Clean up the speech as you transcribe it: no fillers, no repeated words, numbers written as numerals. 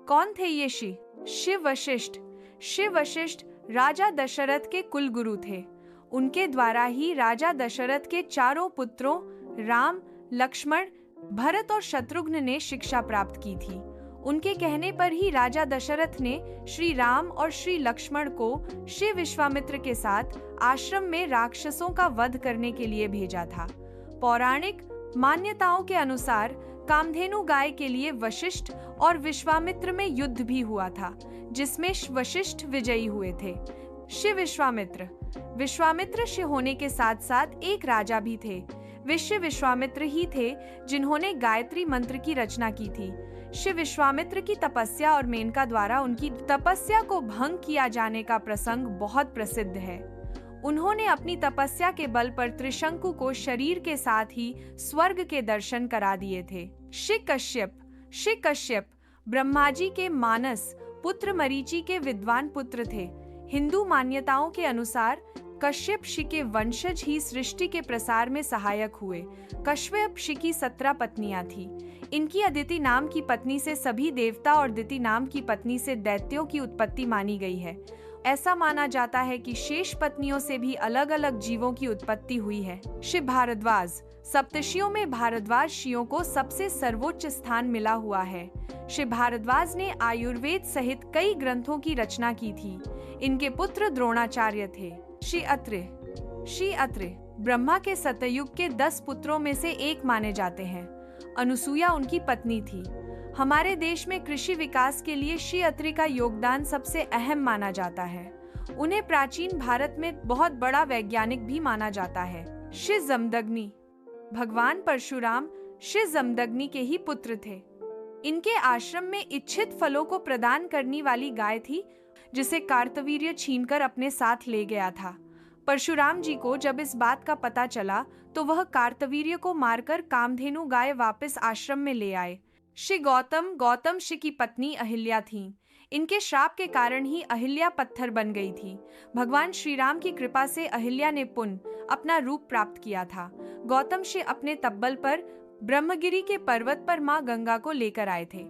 कौन थे ये शिव वशिष्ठ? शिव वशिष्ठ राजा दशरथ के कुल गुरु थे। उनके द्वारा ही राजा दशरथ के चारों पुत्रों राम, लक्ष्मण, भरत और शत्रुघ्न ने शिक्षा प्राप्त की थी। उनके कहने पर ही राजा दशरथ ने श्री राम और श्री लक्ष्मण को श्री विश्वामित्र के साथ आश्रम में राक्षसों का वध करने के लिए भेजा था। पौराणिक मान्यताओं के अनुसार कामधेनु गाय के लिए वशिष्ठ और विश्वामित्र में युद्ध भी हुआ था, जिसमें वशिष्ठ विजयी हुए थे। शिव विश्वामित्र विश्वामित्र शिव होने के साथ साथ एक राजा भी थे। शिव विश्वामित्र ही थे जिन्होंने गायत्री मंत्र की रचना की थी। शिव विश्वामित्र की तपस्या और मेनका द्वारा उनकी तपस्या को भंग किया जाने का प्रसंग बहुत प्रसिद्ध है। उन्होंने अपनी तपस्या के बल पर त्रिशंकु को शरीर के साथ ही स्वर्ग के दर्शन करा दिए थे। शिव कश्यप ब्रह्मा जी के मानस पुत्र मरीचि के विद्वान पुत्र थे। हिंदू मान्यताओं के अनुसार कश्यप ऋषि के वंशज ही सृष्टि के प्रसार में सहायक हुए। कश्यप ऋषि की 17 पत्नियां थी। इनकी अदिति नाम की पत्नी से सभी देवता और दिति नाम की पत्नी से दैत्यों की उत्पत्ति मानी गई है। ऐसा माना जाता है कि शेष पत्नियों से भी अलग अलग जीवों की उत्पत्ति हुई है। शिव भारद्वाज सप्तर्षियों में भारद्वाज ऋषियों को सबसे सर्वोच्च स्थान मिला हुआ है। शिव भारद्वाज ने आयुर्वेद सहित कई ग्रंथों की रचना की थी। इनके पुत्र द्रोणाचार्य थे। श्री अत्रि ब्रह्मा के सतयुग के 10 पुत्रों में से एक माने जाते हैं। अनुसुईया उनकी पत्नी थी। हमारे देश में कृषि विकास के लिए श्री अत्रि का योगदान सबसे अहम माना जाता है। उन्हें प्राचीन भारत में बहुत बड़ा वैज्ञानिक भी माना जाता है। श्री जमदग्नि भगवान परशुराम श्री जमदग्नि के ही पुत्र थे। इनके आश्रम में इच्छित फलों को प्रदान करने वाली गाय थी, जिसे कार्तवीर्य छीनकर अपने साथ ले गया था। परशुराम जी को जब इस बात का पता चला तो वह कार्तवीर्य को मारकर कामधेनु गाय वापस आश्रम में ले आए। श्री गौतम ऋषि की पत्नी अहिल्या थीं। इनके श्राप के कारण ही अहिल्या पत्थर बन गई थी। भगवान श्री राम की कृपा से अहिल्या ने पुनः अपना रूप प्राप्त किया था। गौतम ऋषि अपने तब्बल पर ब्रह्मगिरी के पर्वत पर मां गंगा को लेकर आए थे।